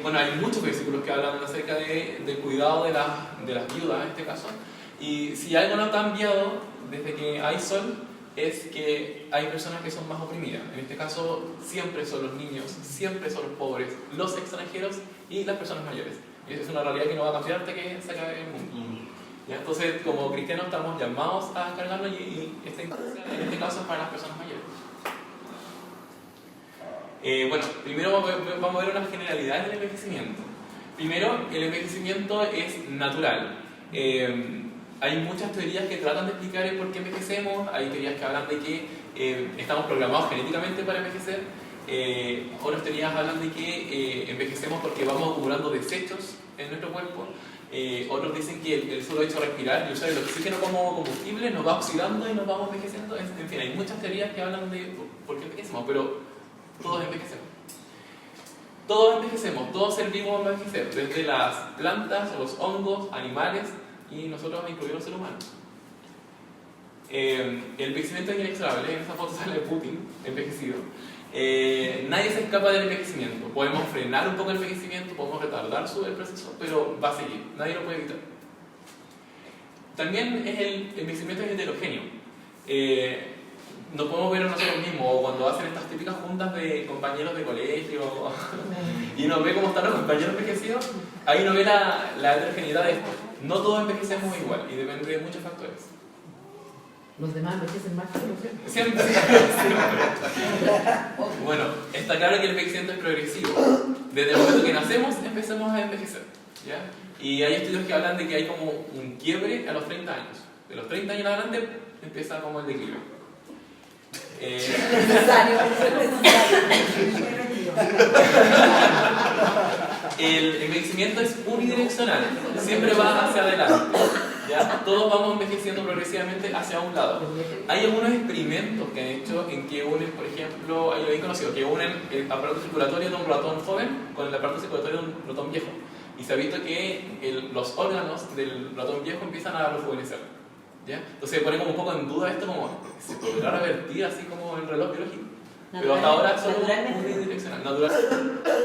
Bueno, hay muchos versículos que hablan acerca del cuidado de las viudas en este caso. Y si algo no ha cambiado desde que hay sol, es que hay personas que son más oprimidas. En este caso, siempre son los niños, siempre son los pobres, los extranjeros y las personas mayores. Y esa es una realidad que no va a cambiar hasta que se acabe el mundo. ¿Ya? Entonces, como cristianos estamos llamados a cargarlo y esta instancia en este caso es para las personas mayores. Bueno, primero vamos a ver unas generalidades del envejecimiento. Primero, el envejecimiento es natural. Hay muchas teorías que tratan de explicar el por qué envejecemos. Hay teorías que hablan de que estamos programados genéticamente para envejecer. Otras teorías hablan de que envejecemos porque vamos acumulando desechos en nuestro cuerpo. Otros dicen que el solo hecho de respirar y usar el oxígeno como combustible nos va oxidando y nos vamos envejeciendo. En fin, hay muchas teorías que hablan de por qué envejecemos, pero todos envejecemos. Todos envejecemos, todos ser vivos va a envejecer, desde las plantas, los hongos, animales y nosotros, incluidos los seres humanos. El envejecimiento es inexorable. En esa foto sale Putin envejecido. Nadie se escapa del envejecimiento. Podemos frenar un poco el envejecimiento, podemos retardar el proceso, pero va a seguir. Nadie lo puede evitar. También el envejecimiento es heterogéneo. Nos podemos ver a nosotros mismos, o cuando hacen estas típicas juntas de compañeros de colegio y nos ve cómo están los compañeros envejecidos, ahí nos ve la heterogeneidad de esto. No todos envejecemos igual y depende de muchos factores. Los demás envejecen más que los otros. Siempre. Bueno, está claro que el envejecimiento es progresivo. Desde el momento que nacemos empezamos a envejecer, ¿ya? Y hay estudios que hablan de que hay como un quiebre a los 30 años. De los 30 años en adelante empieza como el declive. El envejecimiento es unidireccional, siempre va hacia adelante, ¿ya? Todos vamos envejeciendo progresivamente hacia un lado. Hay algunos experimentos que han hecho en que unen, por ejemplo, hay bien conocido, que unen el aparato circulatorio de un ratón joven con el aparato circulatorio de un ratón viejo. Y se ha visto que los órganos del ratón viejo empiezan a rejuvenecer, ¿ya? Entonces se pone como un poco en duda esto, como se podrá revertir así como el reloj biológico. Pero hasta ahora solo unidireccional, natural.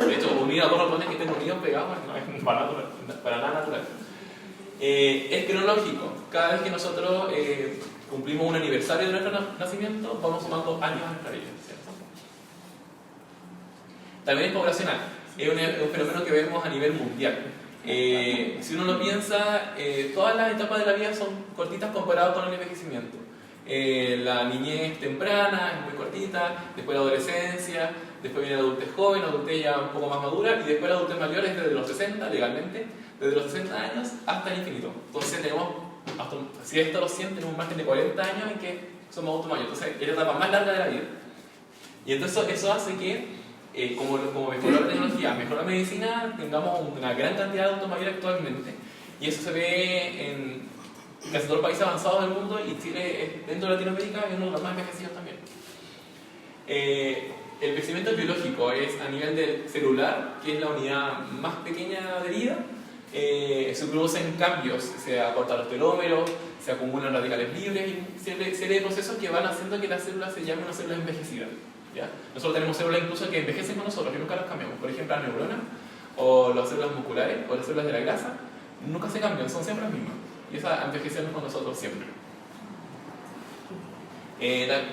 De hecho, unir a dos ratones que estén unidos pegados no es para nada natural. Es cronológico. Cada vez que nosotros cumplimos un aniversario de nuestro nacimiento, vamos sumando años a nuestra vida, ¿cierto? También es poblacional. Es un fenómeno que vemos a nivel mundial. Si uno lo piensa, todas las etapas de la vida son cortitas comparadas con el envejecimiento. La niñez temprana es muy cortita, después la adolescencia, después viene la adultez joven, la adultez ya un poco más madura, y después la adultez mayor es desde los 60, legalmente, desde los 60 años hasta el infinito. Entonces tenemos, si esto lo sienten, tenemos un margen de 40 años en que somos adultos mayores. Entonces es la etapa más larga de la vida. Y entonces eso hace que, como mejora la tecnología, mejora la medicina, tengamos una gran cantidad de adultos mayores actualmente. Y eso se ve en casi todos los países avanzados del mundo, y Chile, dentro de Latinoamérica, es uno de los más envejecidos también. El envejecimiento biológico es a nivel del celular, que es la unidad más pequeña de vida. Se producen cambios, se acortan los telómeros, se acumulan radicales libres y serie de procesos que van haciendo que la célula se llame una célula envejecida, ¿ya? Nosotros tenemos células incluso que envejecen con nosotros y nunca las cambiamos. Por ejemplo, las neuronas, o las células musculares, o las células de la grasa, nunca se cambian, son siempre las mismas. Y esa envejecemos con nosotros siempre.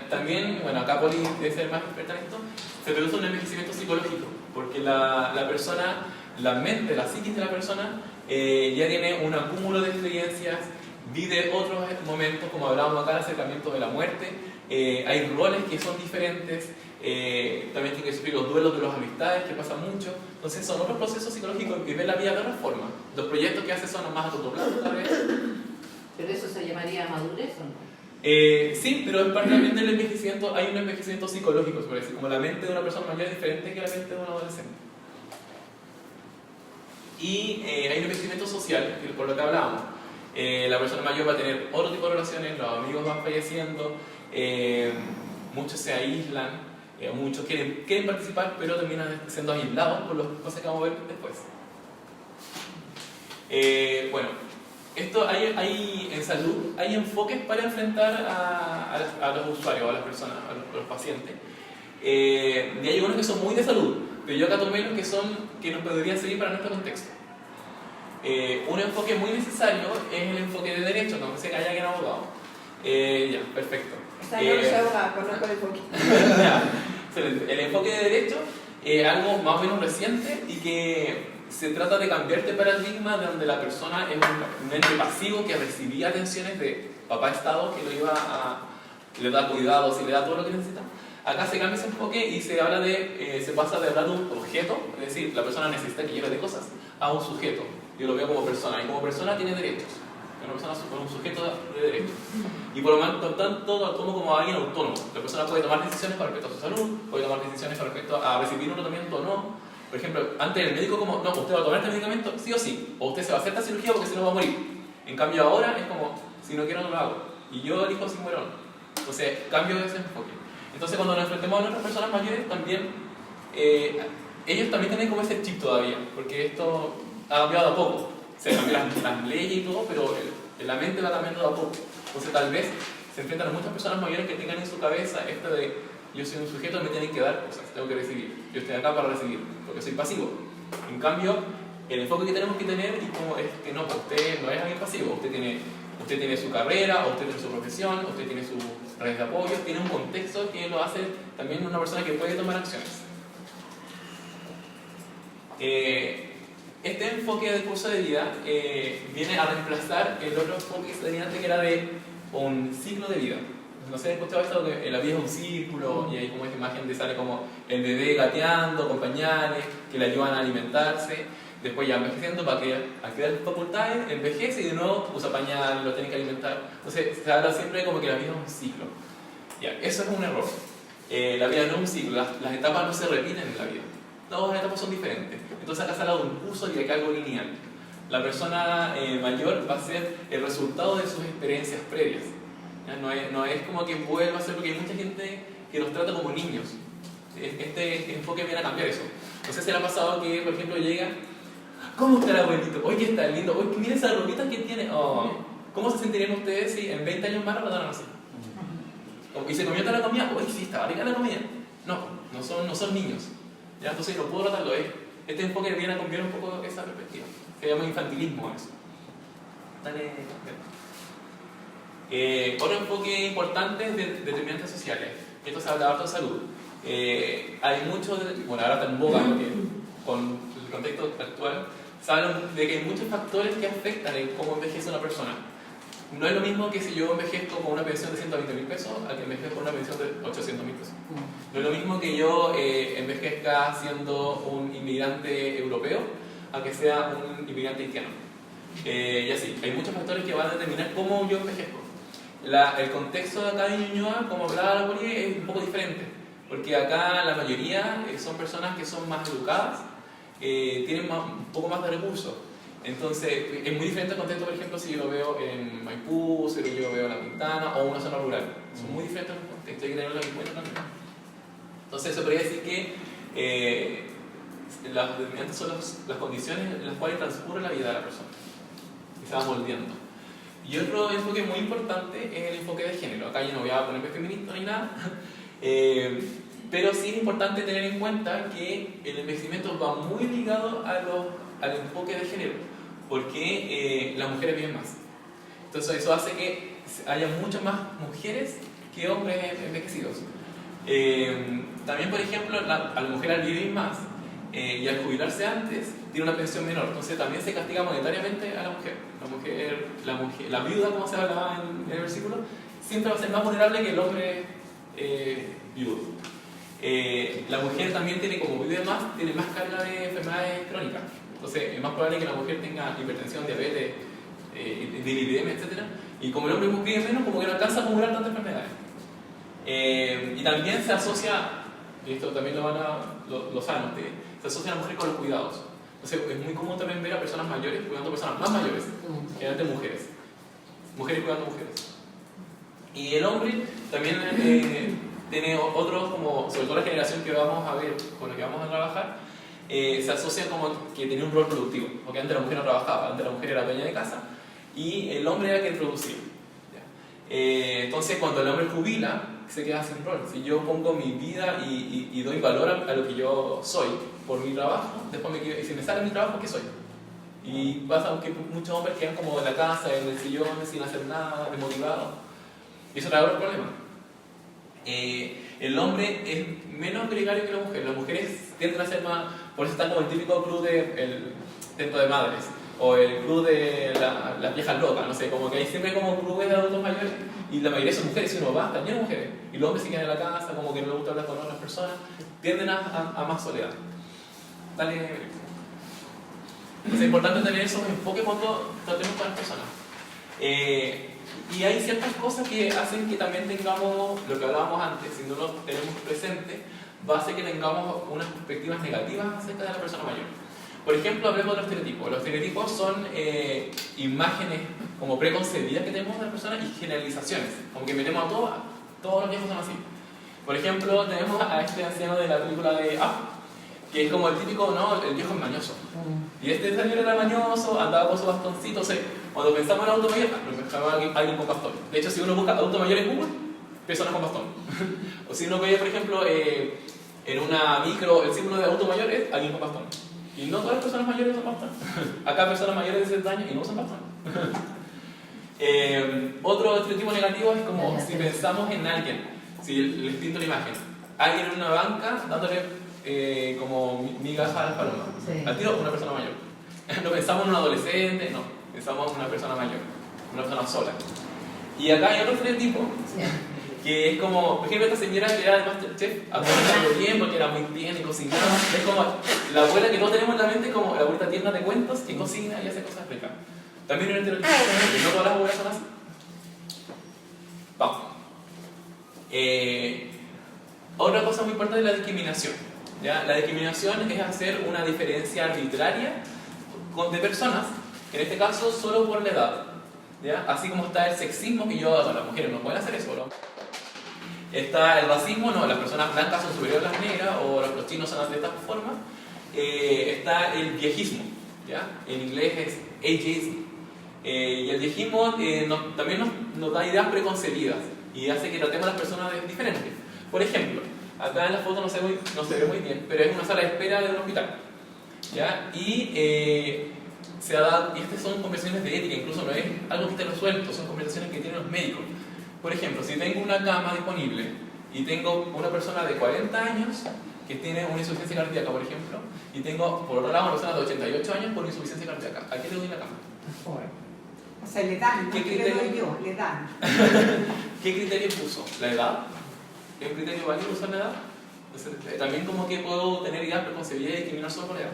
También, bueno, acá Poli debe ser más experta en esto, se produce un envejecimiento psicológico, porque la persona, la mente, la psiquis de la persona ya tiene un acúmulo de experiencias, vive otros momentos, como hablábamos acá, el acercamiento de la muerte, hay roles que son diferentes, también tiene que sufrir los duelos de las amistades, que pasa mucho. Entonces son otros procesos psicológicos que ven la vida de otra forma. Los proyectos que hace son más a corto plazo, tal vez. ¿Pero eso se llamaría madurez o no? Sí, pero en parte también del envejecimiento hay un envejecimiento psicológico, se puede decir, como la mente de una persona mayor es diferente que la mente de un adolescente. Y hay un envejecimiento social, que por lo que hablábamos. La persona mayor va a tener otro tipo de relaciones, los amigos van falleciendo, muchos se aíslan, muchos quieren participar, pero terminan siendo aislados por las cosas que vamos a ver después. Bueno, esto hay en salud, hay enfoques para enfrentar a los usuarios, a las personas, a los pacientes. Y hay algunos que son muy de salud. pero yo acá tomé los que nos podrían servir para nuestro contexto. Un enfoque muy necesario es el enfoque de derecho, no sé que haya alguien abogado. Ya, perfecto. O sea, yo no soy abogada, conozco el enfoque. Ya, excelente. El enfoque de derecho es algo más o menos reciente y que se trata de cambiar este paradigma de donde la persona es un ente pasivo que recibía atenciones de papá Estado que le da cuidados y le da todo lo que necesita. Acá se cambia ese enfoque y se habla se pasa de hablar de un objeto, es decir, la persona necesita que yo le dé cosas, a un sujeto. Yo lo veo como persona y como persona tiene derechos. Una persona es un sujeto de derechos. Y por lo tanto lo tomo como alguien autónomo. La persona puede tomar decisiones con respecto a su salud, puede tomar decisiones con respecto a recibir un tratamiento o no. Por ejemplo, antes el médico como, no, usted va a tomar este medicamento sí o sí, o usted se va a hacer esta cirugía porque si no va a morir. En cambio ahora es como, si no quiero no lo hago. Y yo elijo si muero o no. Entonces cambio ese enfoque. Entonces cuando nos enfrentemos a nuestras personas mayores también, ellos también tienen como ese chip todavía, porque esto ha cambiado a poco. Se cambian las leyes y todo, pero la mente va cambiando de a poco. Entonces tal vez se enfrentan a muchas personas mayores que tengan en su cabeza esto de yo soy un sujeto, me tienen que dar cosas, tengo que recibir. Yo estoy acá para recibir, porque soy pasivo. En cambio, el enfoque que tenemos que tener es como es que no, usted no es alguien pasivo, usted tiene su carrera, usted tiene su profesión, usted tiene sus redes de apoyo, tiene un contexto que lo hace también una persona que puede tomar acciones. Este enfoque del curso de vida viene a reemplazar el otro enfoque que se tenía antes, que era de un ciclo de vida. No sé, escuchado esto que la vida es un círculo y hay como esta imagen de sale como el bebé gateando con pañales que le ayudan a alimentarse, después ya envejeciendo para que al quedar facultades envejece y de nuevo usa pañales, lo tiene que alimentar. Entonces se habla siempre como que la vida es un ciclo. Ya, eso es un error. La vida no es un ciclo, las etapas no se repiten en la vida. Todas las etapas son diferentes. Entonces acá se habla de un curso y de algo lineal. La persona mayor va a ser el resultado de sus experiencias previas. ¿Ya? No es como que vuelva a ser, porque hay mucha gente que los trata como niños. Este enfoque viene a cambiar eso. No sé si le ha pasado que, por ejemplo, llega, ¿cómo está el abuelito? Oye, que está lindo. Oye, mira esa ropita que tiene. Oh. ¿Cómo se sentirían ustedes si en 20 años más lo trataran así? ¿Y se comió toda la comida? Oye, sí, estaba rica la comida. No son niños. ¿Ya? Entonces no puedo tratarlo. Este enfoque viene a cambiar un poco esa perspectiva. Se llama infantilismo eso. Dale. Otro enfoque importante es de determinantes sociales. Esto se habla harto de salud. Hay mucho, bueno, ahora está en boga, porque con el contexto actual, se habla de que hay muchos factores que afectan en cómo envejece una persona. No es lo mismo que si yo envejezco con una pensión de 120.000 pesos a que envejezco con una pensión de 800.000 pesos. No es lo mismo que yo envejezca siendo un inmigrante europeo a que sea un inmigrante haitiano. Y así, hay muchos factores que van a determinar cómo yo envejezco. El contexto de acá de Ñuñoa, como hablaba la Poli, es un poco diferente, porque acá la mayoría son personas que son más educadas, tienen un poco más de recursos. Entonces, es muy diferente el contexto, por ejemplo, si yo lo veo en Maipú, si yo lo veo en La Pintana o una zona rural. Son muy diferentes los contextos, hay que tenerlo en cuenta también. Entonces, se podría decir que las determinantes son las condiciones en las cuales transcurre la vida de la persona y se va moldeando. Y otro enfoque muy importante es el enfoque de género. Acá yo no voy a ponerme feminista ni nada, pero sí es importante tener en cuenta que el envejecimiento va muy ligado al enfoque de género, porque las mujeres viven más. Entonces eso hace que haya muchas más mujeres que hombres envejecidos. También, por ejemplo, a la mujer al vivir más y al jubilarse antes tiene una pensión menor, entonces también se castiga monetariamente a la mujer. La viuda, como se hablaba en el versículo, siempre va a ser más vulnerable que el hombre viudo. La mujer también tiene, como vive más, tiene más carga de enfermedades crónicas. Entonces es más probable que la mujer tenga hipertensión, diabetes, dislipidemia, etc. Y como el hombre vive menos, como que no alcanza a acumular tantas enfermedades. Y también se asocia, y esto también lo saben ustedes, se asocia a la mujer con los cuidados. Entonces es muy común también ver a personas mayores cuidando a personas más mayores, generalmente mujeres cuidando mujeres. Y el hombre también tiene otros, como sobre todo la generación que vamos a ver, con la que vamos a trabajar, se asocia como que tenía un rol productivo, porque antes la mujer no trabajaba, antes la mujer era dueña de casa y el hombre era quien producía. Entonces cuando el hombre jubila, se queda sin rol. Si yo pongo mi vida y doy valor a lo que yo soy, por mi trabajo, después y si me sale mi trabajo, ¿qué soy? Y pasa que muchos hombres quedan como en la casa, en el sillón, sin hacer nada, desmotivados. Y eso trae otro problema. El hombre es menos gregario que la mujer. Las mujeres tienden a ser más, por eso está como el típico club del templo de madres, o el club de las viejas locas, no sé, como que hay siempre como clubes de adultos mayores, y la mayoría son mujeres, si uno va, también mujeres, y los hombres se quedan en la casa, como que no les gusta hablar con otras personas, tienden a más soledad. Dale. Es importante tener esos enfoques cuando tratemos con las personas. Y hay ciertas cosas que hacen que también tengamos, lo que hablábamos antes, si no lo tenemos presente, va a hacer que tengamos unas perspectivas negativas acerca de la persona mayor. Por ejemplo, hablemos de los estereotipos. Los estereotipos son imágenes como preconcebidas que tenemos de la persona y generalizaciones, como que metemos a todos los viejos son así. Por ejemplo, tenemos a este anciano de la película de Up, que es como el típico, no, el viejo es mañoso. Y este señor era mañoso, andaba con su bastoncito, o sea, cuando pensamos en auto mayor, nos pensamos en alguien con bastón. De hecho, si uno busca auto mayor en Google, personas con bastón. O si uno ve, por ejemplo, en una micro, el símbolo de auto mayor es alguien con bastón. Y no todas las personas mayores usan bastón. Acá personas mayores de 60 años y no usan bastón. Otro estereotipo negativo es como si pensamos en alguien, si les pinto la imagen, alguien en una banca dándole como migajas a las palomas. Sí. Al tiro, una persona mayor. No pensamos en un adolescente, no, pensamos en una persona mayor, una persona sola. Y acá hay otro estereotipo, que es como, por ejemplo, esta señora que era de Masterchef, acompañando bien porque era muy bien y cocinaba. Es como la abuela que todos tenemos en la mente, como la abuelita tierna de cuentos que cocina y hace cosas ricas. También un estereotipo, que no todas las abuelas son así. Vamos. Otra cosa muy importante es la discriminación. ¿Ya? La discriminación es hacer una diferencia arbitraria de personas, en este caso solo por la edad. ¿Ya? Así como está el sexismo, que yo hago, las mujeres no pueden hacer eso, ¿no? Está el racismo, no, las personas blancas son superiores a las negras, o los chinos son de esta forma. Está el viejismo, ¿ya? En inglés es ageism. Y el viejismo también nos da ideas preconcebidas y hace que tratemos a las personas diferentes. Por ejemplo, acá en la foto no se ve muy bien, pero es una sala de espera de un hospital, ¿ya? Y estas son conversaciones de ética, incluso no es algo que esté resuelto, son conversaciones que tienen los médicos. Por ejemplo, si tengo una cama disponible y tengo una persona de 40 años que tiene una insuficiencia cardíaca, por ejemplo, y tengo por otro lado una persona de 88 años con insuficiencia cardíaca, ¿a qué le doy la cama? O sea, le dan, ¿Qué no le criterio? doy yo, le dan. ¿Qué criterio puso? ¿La edad? ¿Es un criterio válido usar la edad? Entonces, también como que puedo tener ideas preconcebidas y discriminar solo por la edad.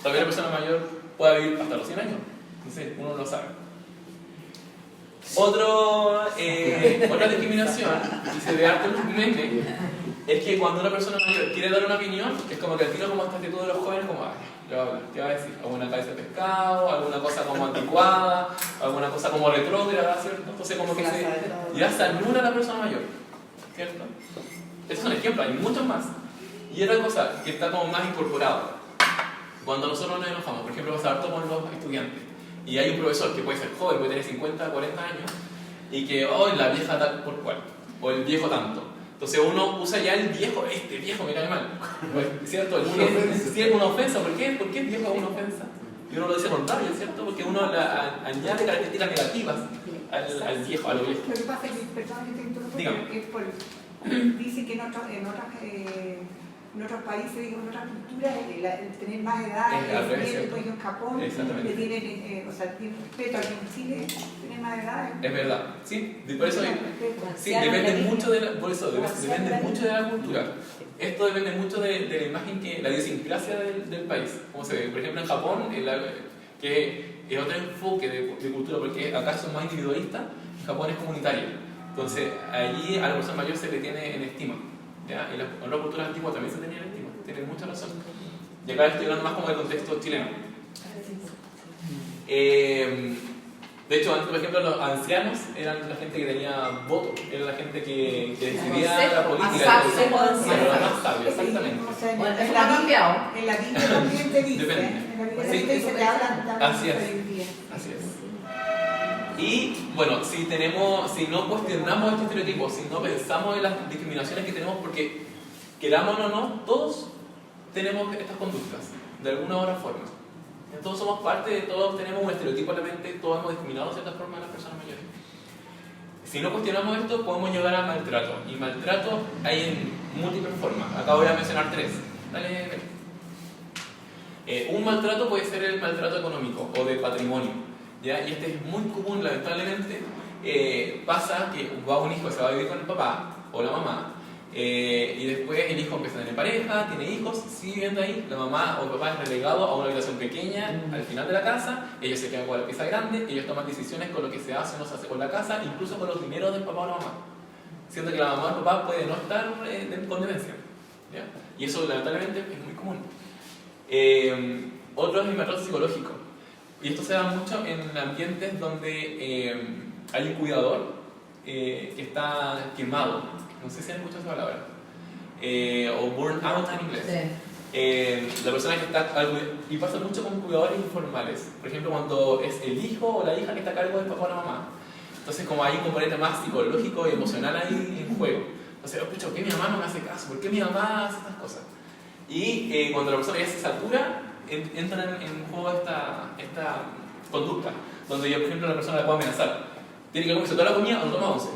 También la persona mayor puede vivir hasta los 100 años. Entonces, uno no lo sabe. Otra discriminación, y se ve harto en los memes, es que cuando una persona mayor quiere dar una opinión, es como que al tiro como esta actitud de los jóvenes, como, ay, ¿qué va a hablar? ¿Qué va a decir? ¿Alguna cabeza de pescado? ¿Alguna cosa como anticuada? ¿Alguna cosa como retrógrada? ¿Cierto? Entonces como que ya se anula a la persona mayor, ¿cierto? Este es un ejemplo, hay muchos más. Y otra cosa que está como más incorporado, cuando nosotros nos enojamos, por ejemplo, pasa harto con los estudiantes, y hay un profesor que puede ser joven, puede tener 50, 40 años, y que, oh, la vieja tal por cual, o el viejo tanto. Entonces uno usa ya el viejo, este viejo me cae mal. ¿Cierto? Sí, es una ofensa. ¿Por qué? ¿Por qué el viejo es una ofensa? Y uno lo dice con rabia, ¿cierto? Porque uno añade características negativas al viejo, a lo viejo. Lo que pasa es que, perdón que te interrumpa, Dígame. es dice que en otros países, digo, en otras culturas, el tener más edad, al revés, por ejemplo, en Japón, exactamente. le tienen, o sea, tienen respeto. Aquí en Chile, tener más edad. Es verdad, sí, por eso sí, Marcial, depende cariño. mucho de por eso Marcial, depende cariño. mucho de la cultura. Esto depende mucho de la imagen la idiosincrasia del país. Como se ve, por ejemplo, en Japón, que es otro enfoque de cultura, porque acá son más individualistas, en Japón es comunitario. Entonces, allí a la persona mayor se le tiene en estima. ¿Ya? Y en otras culturas antiguas también se tenía en estima. Tienen mucha razón. Y acá estoy hablando más como del contexto chileno. De hecho, antes, por ejemplo, los ancianos eran la gente que tenía voto, era la gente que decidía la política. Era más sabio, exactamente. O sea, Bueno, en eso la no ha cambiado. En la Biblia también te dice. Depende. En la Biblia Sí, te dice, te hablan así es. hoy en día. Así es. Y bueno, si no cuestionamos estos estereotipos, si no pensamos en las discriminaciones que tenemos, porque queramos o no, todos tenemos estas conductas, de alguna u otra forma. Todos somos parte, todos tenemos un estereotipo en la mente, todos hemos discriminado de cierta forma a las personas mayores. Si no cuestionamos esto, podemos llegar a maltrato. Y maltrato hay en múltiples formas. Acá voy a mencionar 3. Dale, un maltrato puede ser el maltrato económico o de patrimonio, ¿ya? Y este es muy común, lamentablemente. Pasa que va un hijo, se va a vivir con el papá o la mamá, y después el hijo empieza a tener pareja, tiene hijos, sigue viviendo ahí, la mamá o el papá es relegado a una habitación pequeña al final de la casa, ellos se quedan con la pieza grande, ellos toman decisiones con lo que se hace o no se hace con la casa, incluso con los dineros del papá o la mamá, siendo que la mamá o el papá puede no estar con demencia, ¿ya? Y eso lamentablemente es muy común. Otro es el maltrato psicológico, y esto se da mucho en ambientes donde hay un cuidador que está quemado, no sé si han escuchado esa palabra, o burn out en inglés. Sí. La persona que está, y pasa mucho con cuidadores informales, por ejemplo cuando es el hijo o la hija que está a cargo del papá o la mamá, entonces como hay un componente más psicológico y emocional ahí en juego, entonces, ¿por qué mi mamá no me hace caso? ¿Por qué mi mamá hace estas cosas? Y cuando la persona ya se satura, entra en juego esta conducta, donde yo, por ejemplo, la persona la puedo amenazar. Tiene que comerse toda la comida o no toma 11.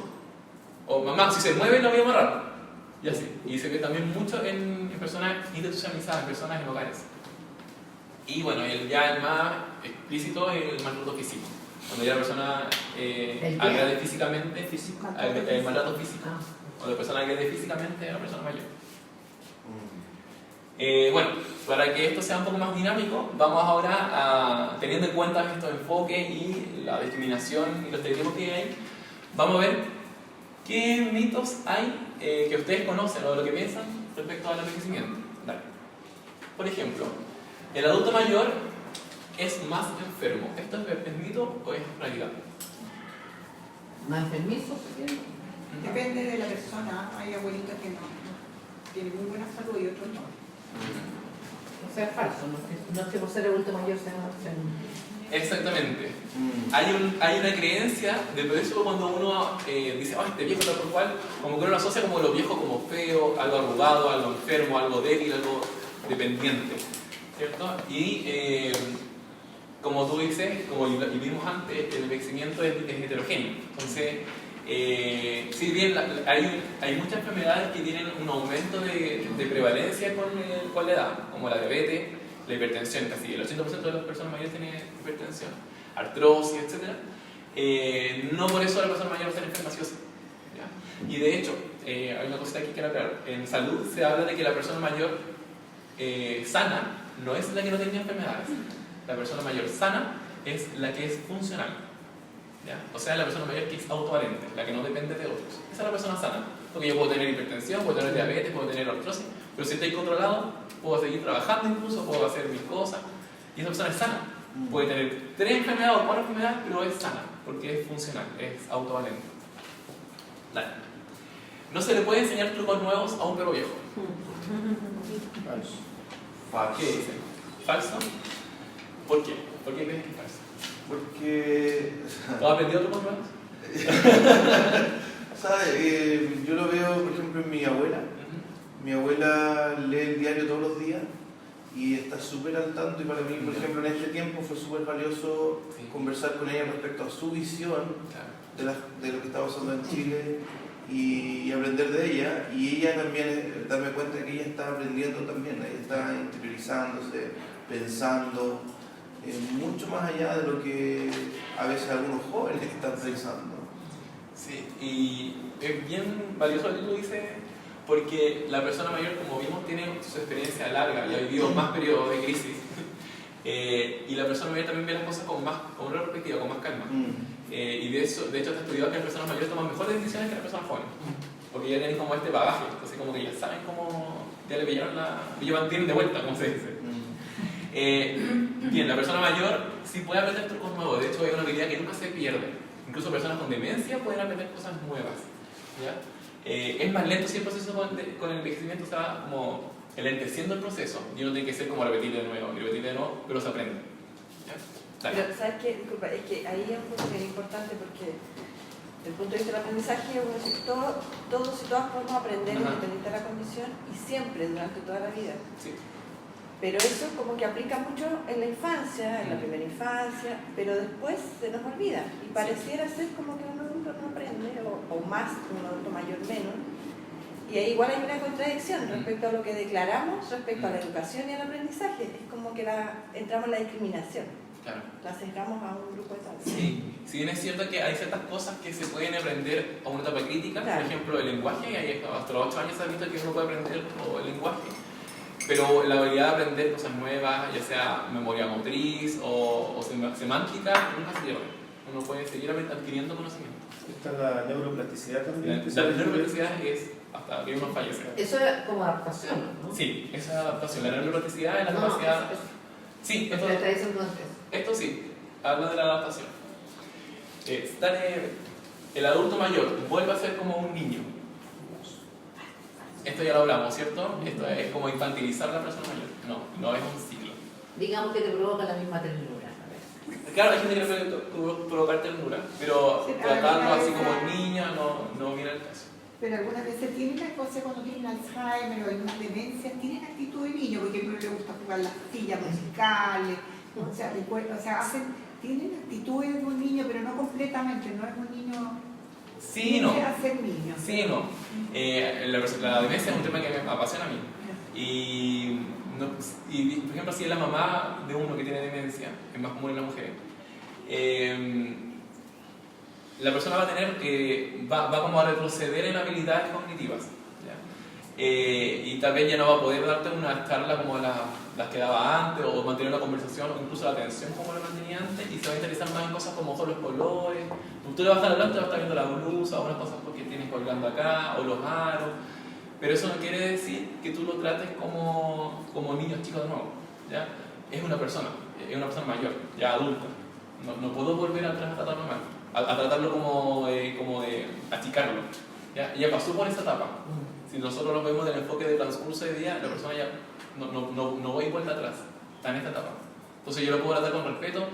O mamá, si se mueve, la voy a amarrar. Y así. Y se ve también mucho en personas institucionalizadas, en personas en hogares. Y bueno, el más explícito es el maltrato físico. Cuando ya la persona agrede físicamente, el maltrato físico. Cuando la persona agrede físicamente a la persona mayor. Bueno, para que esto sea un poco más dinámico, vamos ahora a, teniendo en cuenta estos enfoques y la discriminación y los estereotipos que hay, vamos a ver qué mitos hay que ustedes conocen o de lo que piensan respecto al envejecimiento. Dale. Por ejemplo, el adulto mayor es más enfermo. ¿Esto es mito o es realidad? ¿Más enfermizo? Depende de la persona. Hay abuelitos que no tienen muy buena salud y otros no. O sea, es falso, no es que por ser adulto mayor sea más enfermo. Exactamente. Hay una creencia, de eso cuando uno dice, este viejo tal por cual, como que uno lo asocia como lo viejo como feo, algo arrugado, algo enfermo, algo débil, algo dependiente, ¿cierto? Y como tú dices, como vimos antes, el envejecimiento es heterogéneo. Entonces, si bien hay muchas enfermedades que tienen un aumento de prevalencia con la edad, como la diabetes, la hipertensión, casi el 80% de las personas mayores tienen hipertensión, artrosis, etc. No por eso la persona mayor va a ser enferma, sí o sí, ¿ya? Y de hecho, hay una cosita aquí que quiero aclarar. En salud se habla de que la persona mayor sana no es la que no tiene enfermedades. La persona mayor sana es la que es funcional, ¿ya? O sea, la persona mayor que es autovalente, la que no depende de otros. Esa es la persona sana. Porque yo puedo tener hipertensión, puedo tener diabetes, puedo tener artrosis, pero si estoy controlado, puedo seguir trabajando incluso, puedo hacer mis cosas. Y esa persona es sana. Puede tener 3 enfermedades o 4 enfermedades, pero es sana, porque es funcional, es autovalente. Dale. No se le puede enseñar trucos nuevos a un perro viejo. Falso. ¿Qué dicen? ¿Falso? ¿Por qué? ¿Por qué crees que es falso? Porque... ¿Tú has aprendido trucos nuevos? ¿Sabes? Yo lo veo, por ejemplo, en mi abuela. Mi abuela lee el diario todos los días y está súper al tanto, y para mí, por ejemplo, en este tiempo fue súper valioso conversar con ella respecto a su visión de lo que está pasando en Chile y aprender de ella, y ella también, darme cuenta de que ella está aprendiendo también, ella está interiorizándose, pensando mucho más allá de lo que a veces algunos jóvenes están pensando. Sí, y es bien valioso lo que tú dices, porque la persona mayor, como vimos, tiene su experiencia larga y ha vivido más periodos de crisis, y la persona mayor también ve las cosas con una perspectiva, con más calma. Y de hecho está estudiado que las personas mayores toman mejores decisiones que las personas jóvenes, porque ya tienen como este bagaje, entonces como que ya saben cómo, ya le llevan tienen de vuelta, como se dice. Bien, la persona mayor sí puede aprender trucos nuevos, de hecho es una habilidad que nunca se pierde. Incluso personas con demencia pueden aprender cosas nuevas, ¿ya? Es más lento si el proceso con el envejecimiento está como enlenteciendo el proceso, y uno tiene que ser como repetir de nuevo, pero se aprende, ¿ya? Pero, ¿sabes qué? Disculpa, es que ahí es un punto bien importante, porque desde el punto de vista del aprendizaje, todos y todas podemos aprender independiente de la condición y siempre, durante toda la vida. Sí. Pero eso como que aplica mucho en la infancia, en la primera infancia, pero después se nos olvida y pareciera ser como que un adulto no aprende, o más, un adulto mayor menos. Y ahí igual hay una contradicción respecto a lo que declaramos, respecto a la educación y al aprendizaje. Es como que entramos en la discriminación. Claro. La sesgamos a un grupo de tal. Sí, si bien es cierto que hay ciertas cosas que se pueden aprender a una etapa crítica, Claro. por ejemplo el lenguaje, hasta los 8 años se ha visto que uno puede aprender el lenguaje, pero la habilidad de aprender cosas nuevas, ya sea memoria motriz o semántica, nunca se pierde. Uno puede seguir adquiriendo conocimiento. Está la neuroplasticidad también. La neuroplasticidad es hasta que uno fallece. Eso es como adaptación, ¿no? Sí, esa es adaptación. La neuroplasticidad es la No, capacidad... Sí, esto está diciendo antes. esto sí, habla de la adaptación. El adulto mayor vuelve a ser como un niño. Esto ya lo hablamos, ¿cierto? Esto es como infantilizar a la persona mayor. No es un ciclo. Digamos que te provoca la misma ternura. A ver. Claro, hay gente que le puede provocar ternura, pero Sí, tratarlo así alguna como vez- niña no viene al caso. Pero algunas veces tienen una cosa cuando tienen Alzheimer o algunas demencias, tienen actitud de niño, por ejemplo, les gusta jugar las sillas musicales, tienen actitudes de un niño, pero no completamente, no es un niño. Sí, no. Tiende a ser niño. Sí, no. La demencia es un tema que me apasiona a mí. Y, por ejemplo, si es la mamá de uno que tiene demencia, es más común en las mujeres, la persona va a tener, va como a retroceder en habilidades cognitivas. ¿Ya? Y tal vez ya no va a poder darte una charla como las que daba antes, o mantener una conversación, o incluso la atención como la mantenía antes, y se va a interesar más en cosas como son los colores. Tú le vas a estar hablando, te vas a estar viendo la blusa, o unas cosas que tienes colgando acá, o los aros. Pero eso no quiere decir que tú lo trates como niños chicos de nuevo. ¿Ya? Es una persona mayor, ya adulta. No puedo volver atrás a tratarlo mal, a tratarlo como de achicarlo. ¿Ya? Ya pasó por esa etapa. Si nosotros lo vemos del enfoque de transcurso de día, la persona ya no va a ir vuelta atrás, está en esta etapa. Entonces yo lo puedo tratar con respeto,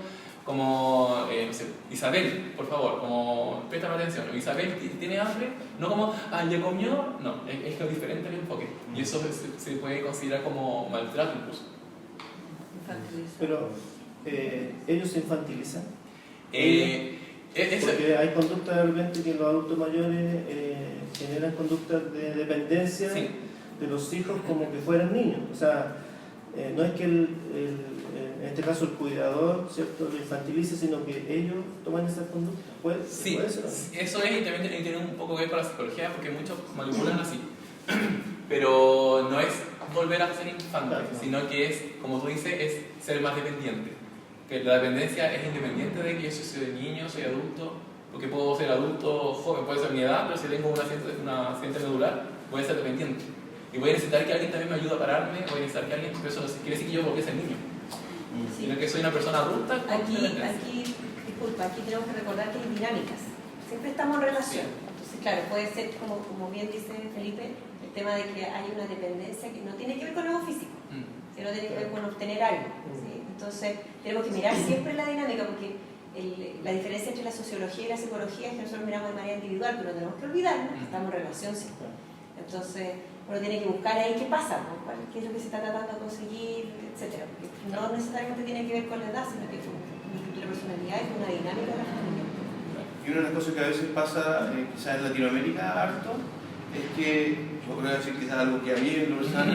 como, no sé, Isabel, por favor, como, préstame atención, Isabel tiene hambre, no como, ¿ya comió? No, es diferente el enfoque. Y eso se puede considerar como maltrato incluso. Infantilizar. Pero ellos se infantilizan. Eso- Porque hay conductas de repente que los adultos mayores generan conductas de dependencia Sí. de los hijos como que fueran niños. O sea, no es que en este caso el cuidador, ¿cierto?, lo infantilice, sino que ellos toman esas conductas. Sí, ¿Puede ser? eso es, y también tiene un poco que ver con la psicología, porque muchos manipulan así. Pero no es volver a ser infante, Claro. sino que es, como tú dices, es ser más dependiente. Que la dependencia es independiente de que yo soy niño, soy adulto, porque puedo ser adulto joven, puede ser mi edad, pero si tengo una accidente medular, voy a ser dependiente. Y voy a necesitar que alguien también me ayude a pararme, voy a necesitar que alguien, pero eso no quiere decir que yo volví a ser niño, Sí. sino que soy una persona adulta con dependencia. Aquí tenemos que recordar que hay dinámicas. Siempre estamos en relación. Entonces, claro, puede ser, como bien dice Felipe, el tema de que hay una dependencia que no tiene que ver con algo físico, sino tiene que ver con obtener algo. ¿Sí? Entonces, tenemos que mirar siempre la dinámica, porque la diferencia entre la sociología y la psicología es que nosotros miramos de manera individual, pero no tenemos que olvidarnos que estamos en relación siempre. Entonces, uno tiene que buscar ahí qué pasa, ¿no? Qué es lo que se está tratando de conseguir, etc. Porque no necesariamente tiene que ver con la edad, sino que con la personalidad y con una dinámica de la familia. Y una de las cosas que a veces pasa, quizás en Latinoamérica harto, es que, yo creo que quizás algo que a mí en lo personal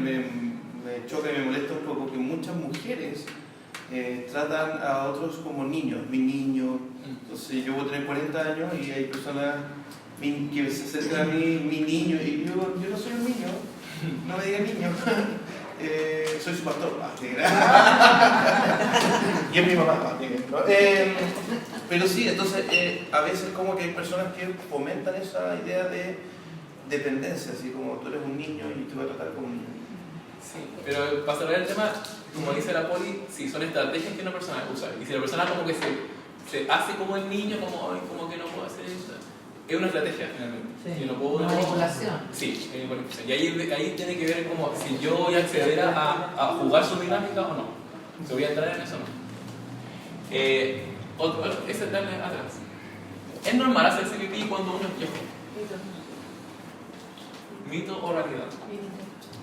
me choca y me molesta un poco, que muchas mujeres tratan a otros como niños, mi niño. Entonces yo voy a tener 40 años y hay personas que se acercan a mí, mi niño, y yo no soy un niño, no me digan niño. Soy su pastor, y es mi mamá, ¿no? Pero sí, entonces a veces como que hay personas que fomentan esa idea de dependencia, así como tú eres un niño y te voy a tratar como un niño. Sí, pero para cerrar el tema, como dice la Poli, sí, son estrategias que una persona usa. Y si la persona como que se hace como el niño, como que no puedo hacer eso, es una estrategia finalmente. Sí, Si no puedo, manipulación. Sí, manipulación. Y ahí tiene que ver como si yo voy a acceder a jugar su dinámica o no. Si voy a entrar en eso o no. Ese plan atrás. Es normal hacerse pipí cuando uno es viejo. ¿Mito o realidad?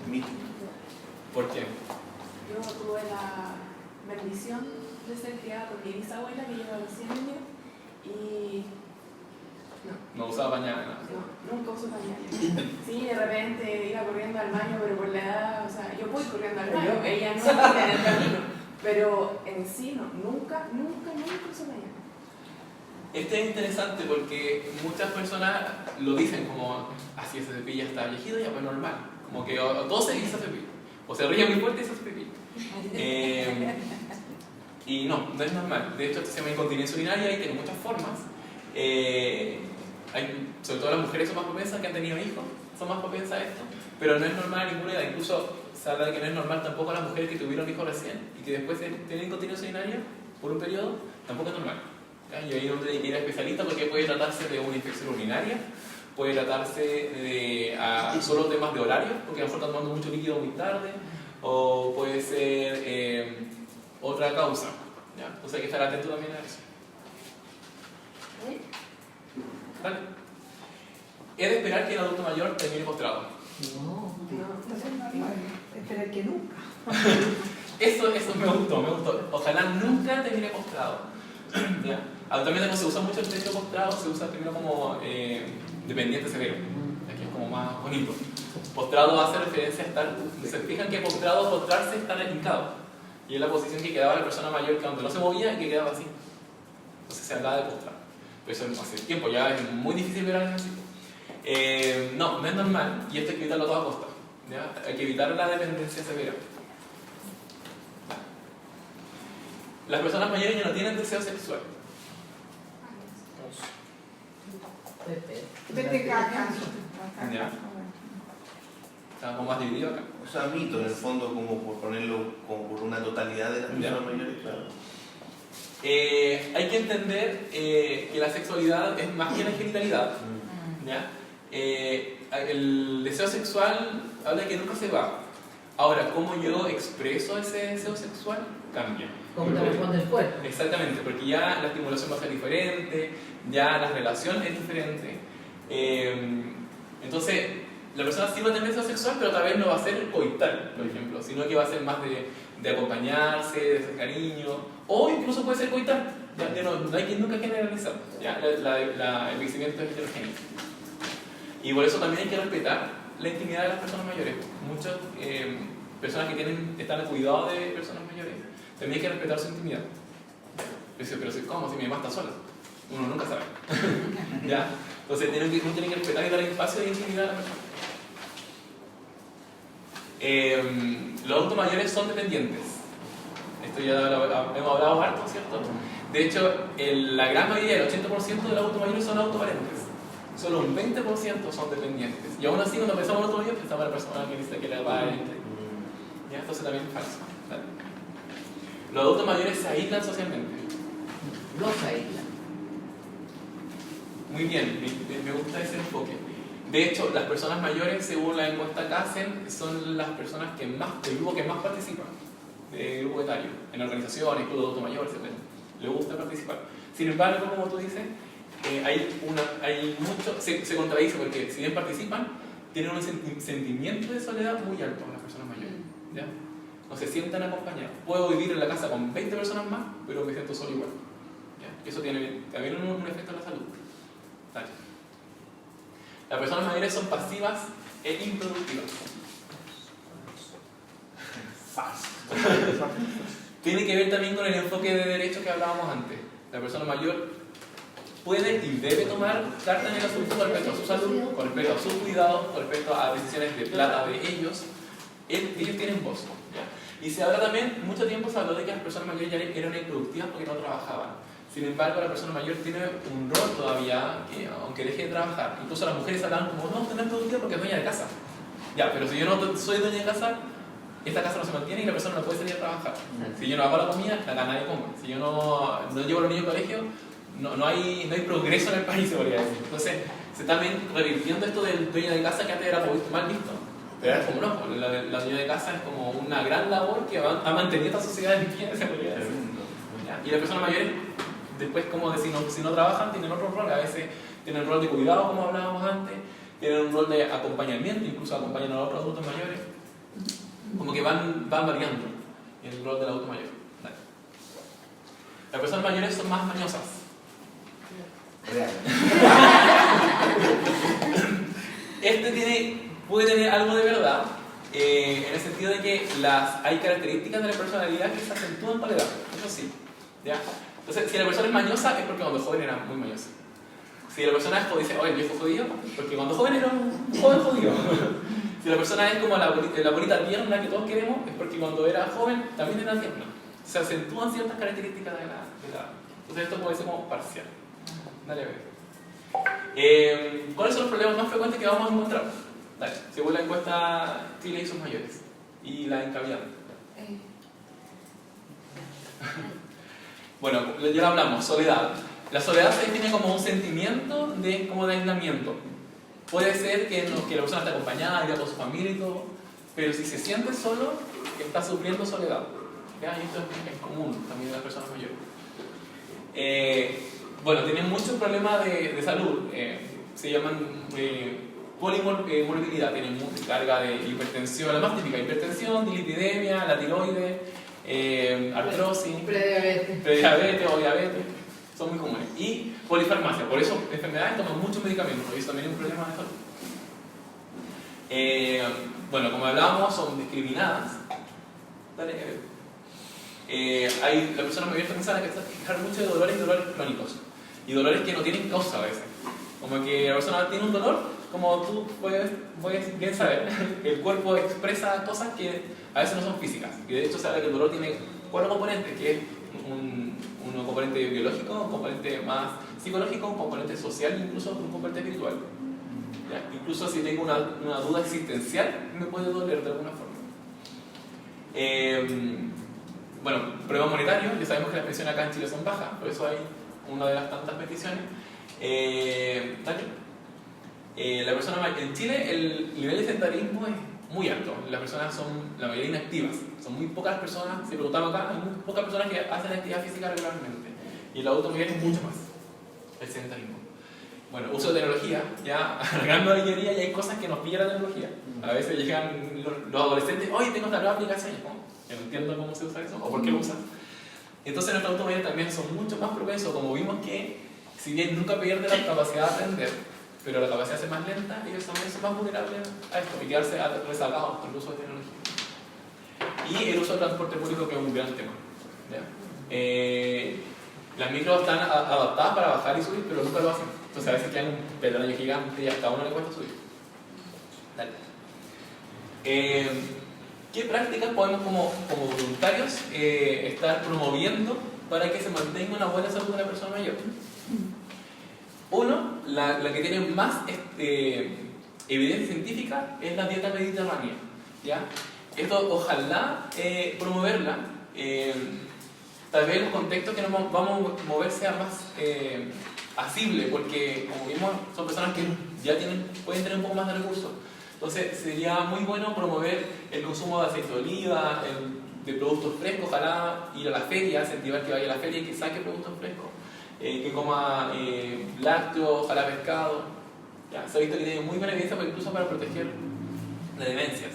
Mito. ¿Por qué? Yo tuve la bendición de ser criada por mi bisabuela que lleva los 100 años y No usaba pañal, nada. no, nunca uso pañales. Sí, de repente iba corriendo al baño, pero por la edad, o sea, yo voy corriendo al baño, ella no está en el camino, pero en sí no, nunca uso pañales. Este es interesante porque muchas personas lo dicen como, así ese cepillo está viejito, ya pues normal. Como que o tose y se cepillo. O se ríe muy fuerte y se cepillo. Y no es normal. De hecho, esto se llama incontinencia urinaria y tiene muchas formas. Sobre todo las mujeres son más propensas que han tenido hijos, son más propensas a esto. Pero no es normal a ninguna edad. Incluso se habla de que no es normal tampoco a las mujeres que tuvieron hijos recién y que después tienen incontinencia urinaria por un periodo, tampoco es normal. Y ahí uno tiene que ir a especialista porque puede tratarse de una infección urinaria, puede tratarse de solo temas de horario, porque a lo mejor están tomando mucho líquido muy tarde, o puede ser otra causa. ¿Ya? Entonces hay que estar atento también a eso. Vale. Es de esperar que el adulto mayor termine postrado. No. Entonces no hay esperar que nunca. Eso me gustó. Ojalá nunca termine postrado. ¿Ya? Actualmente no se usa mucho el término postrado, se usa primero como dependiente severo. Aquí es como más bonito. Postrado hace referencia a estar. Se fijan que postrarse es estar hincado. Y es la posición que quedaba la persona mayor que cuando no se movía y que quedaba así. Entonces se hablaba de postrado. Pero eso hace tiempo, ya es muy difícil ver a alguien así. No es normal y esto hay que evitarlo a toda costa. ¿Ya? Hay que evitar la dependencia severa. Las personas mayores ya no tienen deseo sexual. Depende de cada caso. Ya. Está como más dividido acá. O sea, mito en el fondo, como por ponerlo como por una totalidad de las personas mayores, claro. Hay que entender que la sexualidad es más que la genitalidad. ¿Ya? El deseo sexual habla de que nunca se va. Ahora, ¿cómo yo expreso ese deseo sexual? Cambia. Como te responde el cuerpo. Exactamente, porque ya la estimulación va a ser diferente, ya la relación es diferente. Entonces, la persona sí va a tener deseo sexual, pero tal vez no va a ser coital, por ejemplo, sino que va a ser más de acompañarse, de hacer cariño, o incluso puede ser coital. Ya no hay que nunca generalizar. Ya el envejecimiento es heterogéneo. Y por eso también hay que respetar la intimidad de las personas mayores. Muchas personas que están al cuidado de personas mayores, también hay que respetar su intimidad. Pero ¿cómo? Si mi mamá está sola. Uno nunca sabe. ¿Ya? Entonces uno tiene que respetar y dar espacio de intimidad a la persona. Los adultos mayores son dependientes. Esto ya hemos hablado harto, ¿cierto? De hecho, la gran mayoría, el 80% de los adultos mayores son autovalentes. Solo un 20% son dependientes. Y aún así, cuando pensamos en adultos mayores, pensamos en la persona que dice que le va a ¿ya? Entonces también es falso. ¿Vale? Los adultos mayores se aíslan socialmente. Los aíslan. Muy bien, me gusta ese enfoque. De hecho, las personas mayores, según la encuesta que hacen, son las personas el grupo que más participan del grupo etario, en organizaciones, clubes de adultos mayores, etc. Les gusta participar. Sin embargo, como tú dices, hay mucho, se contradice porque si bien participan, tienen un sentimiento de soledad muy alto las personas mayores. ¿Ya? No se sientan acompañados. Puedo vivir en la casa con 20 personas más, pero me siento solo igual. ¿Ya? Eso tiene también un efecto en la salud. ¿Vale? Las personas mayores son pasivas e improductivas. Tiene que ver también con el enfoque de derecho que hablábamos antes. La persona mayor puede y debe tomar cartas en el asunto con respecto a su salud, con respecto a sus cuidados, con respecto a decisiones de plata de ellos. Ellos tienen voz. ¿Ya? Y se habla también, mucho tiempo se habló de que las personas mayores ya eran improductivas porque no trabajaban. Sin embargo, la persona mayor tiene un rol todavía, aunque deje de trabajar. Incluso las mujeres hablan como, no, usted no es productiva porque es dueña de casa. Ya, pero si yo no soy dueña de casa, esta casa no se mantiene y la persona no puede salir a trabajar. Si yo no hago la comida, la nadie come. Si yo no llevo a los niños al colegio, no hay progreso en el país, se podría decir. Entonces, se está también revirtiendo esto del dueño de casa que antes era mal visto. Pero ahora es como no, la dueña de casa es como una gran labor que ha mantenido esta sociedad en pie, se podría decir. ¿Ya? Y las personas mayores, después, como decir, si no trabajan, tienen otro rol. A veces tienen un rol de cuidado, como hablábamos antes, tienen un rol de acompañamiento, incluso acompañan a otros adultos mayores. Como que van variando. el rol del adulto mayor. Dale. Las personas mayores son más mañosas. Real. Puede tener algo de verdad, en el sentido de que hay características de la personalidad que se acentúan con la edad, eso sí. ¿Ya? Entonces, si la persona es mañosa, es porque cuando joven era muy mañosa. Si la persona es jodida, dice, oye, el viejo jodido, porque cuando joven era un joven jodido. Si la persona es como la bonita tierna que todos queremos, es porque cuando era joven también era tierna. Se acentúan ciertas características de la edad. Entonces, esto puede ser como parcial. Dale a ver. ¿Cuáles son los problemas más frecuentes que vamos a encontrar? Dale, según la encuesta Chile y sus mayores y la encaminada. Bueno, ya lo hablamos, soledad. La soledad se define como un sentimiento de aislamiento. Puede ser que la persona esté acompañada, irá con su familia y todo, pero si se siente solo, está sufriendo soledad. ¿Ya? Y esto es común también en las personas mayores. Bueno, tienen muchos problemas de salud, se llaman polimorbilidad, tienen mucha carga de hipertensión, la más típica, hipertensión, dislipidemia, la tiroides, artrosis, prediabetes o diabetes, son muy comunes. Y polifarmacia, por eso enfermedades toman muchos medicamentos, y eso también es un problema de salud. Bueno, como hablábamos, son discriminadas. La persona mayor también sabe que se quejar mucho de dolores crónicos y dolores que no tienen causa a veces. Como que la persona tiene un dolor, como tú puedes bien saber, el cuerpo expresa cosas que a veces no son físicas. Y de hecho se habla que el dolor tiene 4 componentes, que es un componente biológico, un componente más psicológico, un componente social e incluso un componente espiritual. ¿Ya? Incluso si tengo una duda existencial, me puede doler de alguna forma. Bueno, problemas monetarios, ya sabemos que las pensiones acá en Chile son bajas, por eso hay una de las tantas peticiones. La persona en Chile el nivel de sedentarismo es muy alto, las personas son la mayoría inactivas, son muy pocas personas, si preguntamos acá, hay muy pocas personas que hacen actividad física regularmente, y el adulto mayor es mucho más, el sedentarismo. Bueno, uso de tecnología, ya arreglando la ingeniería y hay cosas que nos pilla la tecnología. A veces llegan los adolescentes, oye, tengo esta nueva aplicación, yo no entiendo cómo se usa eso o por qué lo usan. Entonces nuestros adultos mayores también son mucho más propensos, como vimos que, si bien nunca pierden la capacidad de aprender, pero la capacidad se más lenta, ellos también son más vulnerables a esto y quedarse rezagados por el uso de tecnología. Y el uso del transporte público, que es un gran tema. ¿Ya? Las micros están adaptadas para bajar y subir, pero nunca lo hacen. Entonces a veces quedan un peldaño gigante y hasta a uno le cuesta subir. Dale. ¿Qué prácticas podemos como voluntarios estar promoviendo para que se mantenga una buena salud de la persona mayor? Uno, la que tiene más evidencia científica es la dieta mediterránea. ¿Ya? Esto ojalá promoverla. Tal vez los contextos que nos vamos a mover sean más asibles, porque como vimos son personas que ya pueden tener un poco más de recursos. Entonces sería muy bueno promover el consumo de aceite de oliva, de productos frescos, ojalá ir a la feria, incentivar que vaya a la feria y que saque productos frescos, que coma lácteos, ojalá pescado. Ya, se ha visto que tiene muy buena evidencia incluso para proteger de demencias.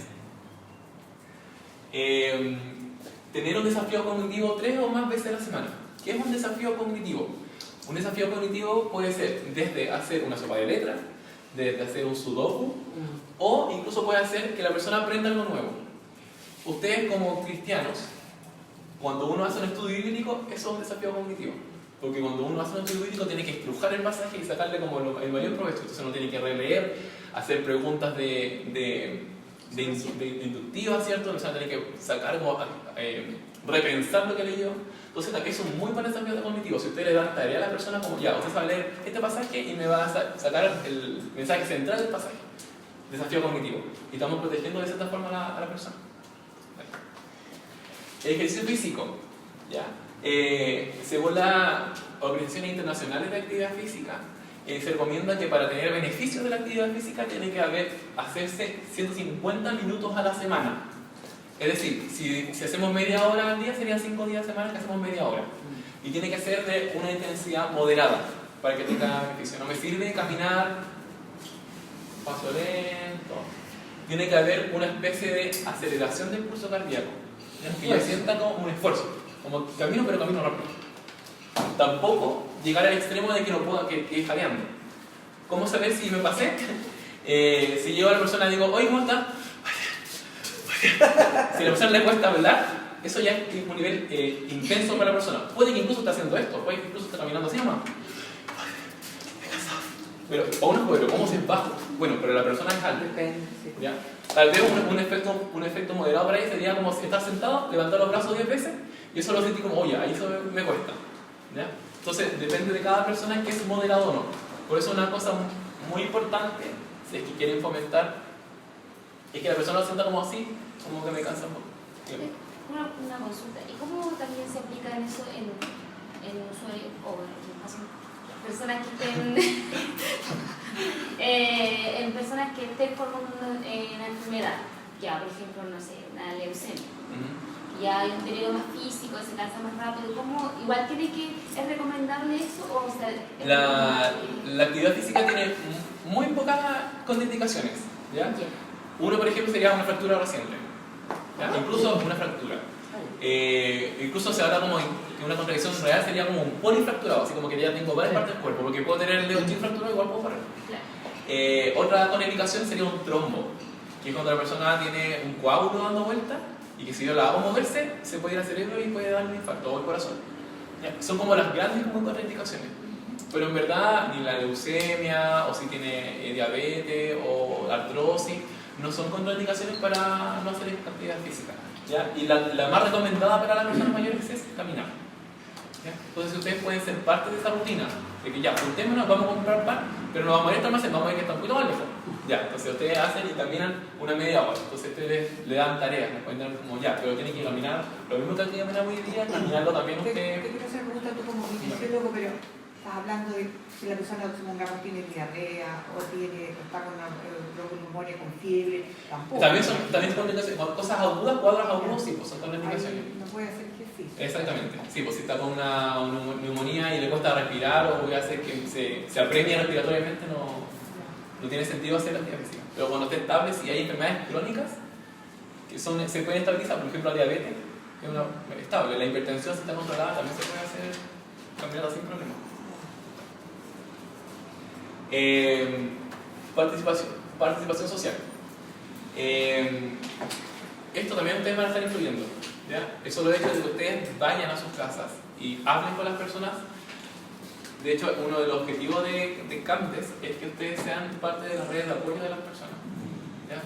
Tener un desafío cognitivo 3 o más veces a la semana. ¿Qué es un desafío cognitivo? Un desafío cognitivo puede ser desde hacer una sopa de letras, desde hacer un sudoku, o incluso puede hacer que la persona aprenda algo nuevo. Ustedes como cristianos, cuando uno hace un estudio bíblico, eso es un desafío cognitivo. Porque cuando uno hace un estudio bíblico tiene que estrujar el pasaje y sacarle como el mayor provecho. Entonces uno tiene que releer, hacer preguntas de inductivas, ¿cierto? O sea, tiene que sacar como repensar lo que leyó. Entonces es un muy buen desafío cognitivo. Si usted le da tarea a la persona como ya, usted sabe leer este pasaje y me va a sacar el mensaje central del pasaje. Desafío cognitivo. Y estamos protegiendo de cierta forma a la persona. El ejercicio físico, ¿ya? Según las organizaciones internacionales de actividad física, se recomienda que para tener beneficios de la actividad física tiene que hacerse 150 minutos a la semana. Es decir, si hacemos media hora al día, serían 5 días a la semana que hacemos media hora. Y tiene que ser de una intensidad moderada para que tenga beneficio. No me sirve caminar paso lento. Tiene que haber una especie de aceleración del pulso cardíaco. ¿ya? Que ya sienta como un esfuerzo, como camino pero camino rápido. Tampoco llegar al extremo de que no pueda, que es jadeando. ¿Cómo saber si me pasé? Si llego a la persona y digo, oye, ¿cómo está? Si a la persona le cuesta hablar, eso ya es un nivel intenso para la persona. Puede que incluso esté haciendo esto, puede que incluso esté caminando así nomás. Pero ¿cómo se es bajo? Bueno, pero la persona es alta. Depende, sí. ¿Ya? Tal vez un efecto moderado para ahí sería como si estás sentado, levantar los brazos 10 veces y eso lo sentí como, oye, ahí eso me cuesta. ¿Ya? Entonces, depende de cada persona que es moderado o no. Por eso una cosa muy importante, si es que quieren fomentar, es que la persona lo sienta como así, como que me cansa un poco. Una consulta. ¿Y cómo también se aplica en eso en usuarios o en personas que estén en personas que estén con una enfermedad? Ya, por ejemplo, no sé, una leucemia. Ya hay un periodo más físico, se cansa más rápido. ¿Cómo? Igual ¿es recomendable eso? O sea, La actividad física tiene muy pocas contraindicaciones. ¿Ya? Uno, por ejemplo, sería una fractura reciente. ¿Ya? Incluso una fractura. Incluso se habla como que una contracción real sería como un polifracturado, así como que ya tengo varias partes del cuerpo, porque puedo tener el dedo chico fracturado, igual puedo parar. Otra contraindicación sería un trombo, que es cuando la persona tiene un coágulo dando vuelta y que si yo la hago moverse, se puede ir al cerebro y puede dar un infarto o el corazón. ¿Ya? Son como las grandes contraindicaciones. Pero en verdad, ni la leucemia, o si tiene diabetes o artrosis, no son contraindicaciones para no hacer actividad física. ¿Ya? Y la más recomendada para las personas mayores es caminar. ¿Ya? Entonces ustedes pueden ser parte de esa rutina, de que ya, juntémonos, vamos a comprar pan, pero no vamos a ir a este almacén, vamos a ir a estar un poquito más lejos. Ya, entonces ustedes hacen y caminan una media hora, entonces ustedes le dan tareas, les pueden dar como ya, pero tienen que caminar, lo mismo que hay que caminar hoy día, caminarlo también Te ustedes. quiero hacer una pregunta tú como kinesiólogo, pero estás hablando de si la persona, supongamos, tiene diarrea o está con una bronconeumonía con fiebre, tampoco. También son cosas agudas, cuadros agudos, sí, pues son contraindicaciones. No puede hacer ejercicio. Exactamente, sí, pues si está con una neumonía y le cuesta respirar o voy a hacer que se apremie respiratoriamente, no tiene sentido hacer la actividad física. Pero cuando esté estable, si hay enfermedades crónicas que se pueden estabilizar, por ejemplo la diabetes, que es estable, la hipertensión si está controlada también se puede hacer caminata sin problema. Participación social. Esto también ustedes van a estar influyendo. ¿Ya? Eso lo hecho de que ustedes vayan a sus casas y hablen con las personas. De hecho, uno de los objetivos de CAMDES es que ustedes sean parte de las redes de apoyo de las personas. ¿Ya?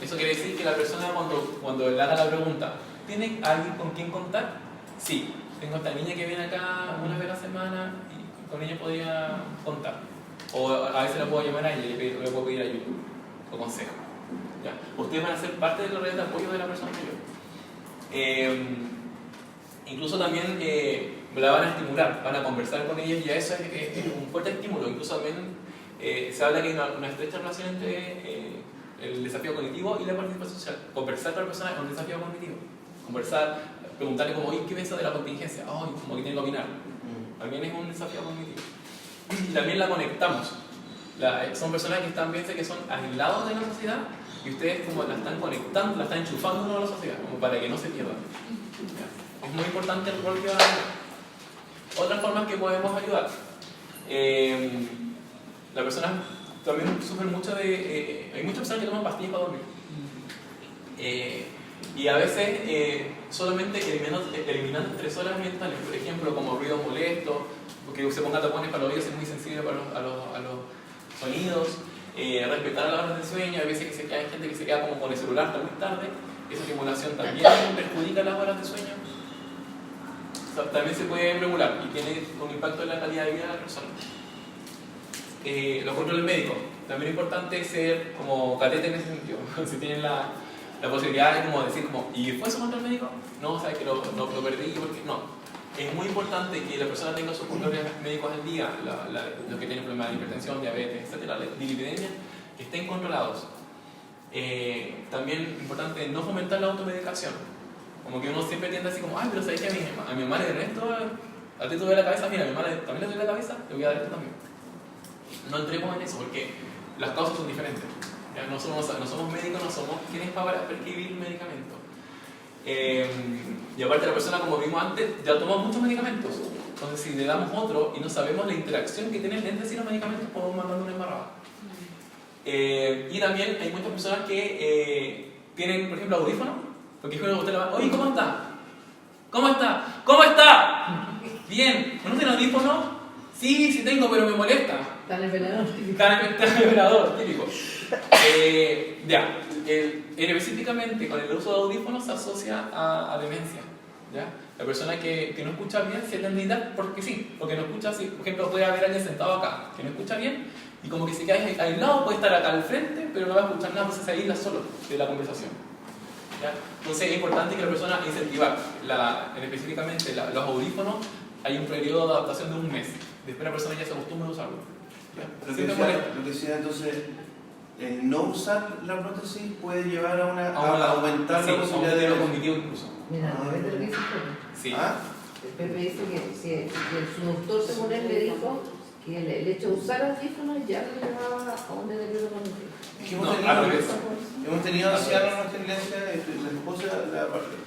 Eso quiere decir que la persona cuando le haga la pregunta, ¿tiene alguien con quien contar? Sí, tengo esta niña que viene acá una vez a la semana y con ella podría contar. O a veces la puedo llamar a ella y le puedo pedir ayuda o consejo. ¿Ya? Ustedes van a ser parte de la red de apoyo de la persona mayor. Incluso también la van a estimular, van a conversar con ellos y a eso es un fuerte estímulo. Incluso también se habla que hay una estrecha relación entre el desafío cognitivo y la participación social. Conversar con la persona es un desafío cognitivo. Conversar, preguntarle como, ¿qué piensa de la contingencia? Como que tiene que opinar. También es un desafío cognitivo. Y también la conectamos. Son personas que están bien, que son aislados de la sociedad y ustedes como la están conectando, la están enchufando uno a la sociedad, como para que no se pierdan. Es muy importante el rol que van a tener. Otras formas que podemos ayudar. La persona también sufre mucho de... hay muchas personas que toman pastillas para dormir. Y a veces solamente eliminando estresores ambientales, por ejemplo, como ruido molesto, porque se ponga tapones para los oídos, es muy sensible a los sonidos, respetar las horas de sueño. Hay veces que hay gente que se queda como con el celular hasta muy tarde, esa estimulación también perjudica las horas de sueño. O sea, también se puede regular y tiene un impacto en la calidad de vida de la persona. Los controles médicos, también es importante ser como catete en ese sentido. Si tienen la posibilidad de como decir como, ¿y fue su control médico? No, sabes que lo perdí porque no. Es muy importante que la persona tenga sus controles médicos al día, los que tienen problemas de hipertensión, diabetes, etcétera, dislipidemia, que estén controlados. También importante no fomentar la automedicación. Como que uno siempre tiende así como, pero sabes que a mi mamá le duele esto, a ti te duele la cabeza, mira, a mi mamá también le duele la cabeza, te voy a dar esto también. No entremos en eso porque las causas son diferentes. ¿Ya? No somos médicos, no somos quienes para prescribir medicamentos. Y aparte la persona, como vimos antes, ya toma muchos medicamentos. Entonces si le damos otro y no sabemos la interacción que tienen entre sí los medicamentos, podemos mandar una embarrada. Y también hay muchas personas que tienen, por ejemplo, audífonos, porque usted le va, oye, ¿cómo está? ¿Cómo está? ¿Cómo está? Bien. ¿No tiene audífono? Sí tengo, pero me molesta. Está en el velador. Está en el velador, típico. Específicamente con el uso de audífonos se asocia a demencia. ¿Ya? La persona que no escucha bien siente debilidad porque sí, porque no escucha así. Por ejemplo, puede haber alguien sentado acá que no escucha bien y como que se queda aislado, puede estar acá al frente, pero no va a escuchar nada, entonces se aísla solo de la conversación. ¿Ya? Entonces es importante que la persona incentivar, específicamente los audífonos, hay un periodo de adaptación de un mes. Después la persona ya se acostumbra a usarlo. ¿Ya? Lo que decía entonces, no usar la prótesis puede llevar a aumentar la posibilidad de cognitivo incluso. Mira, Pepe lo dice Sí. Pepe dice que su doctor, según él, le dijo que el hecho de usar audífonos ya le llevaba a un deterioro cognitivo. Es que hemos tenido ancianos en nuestra iglesia,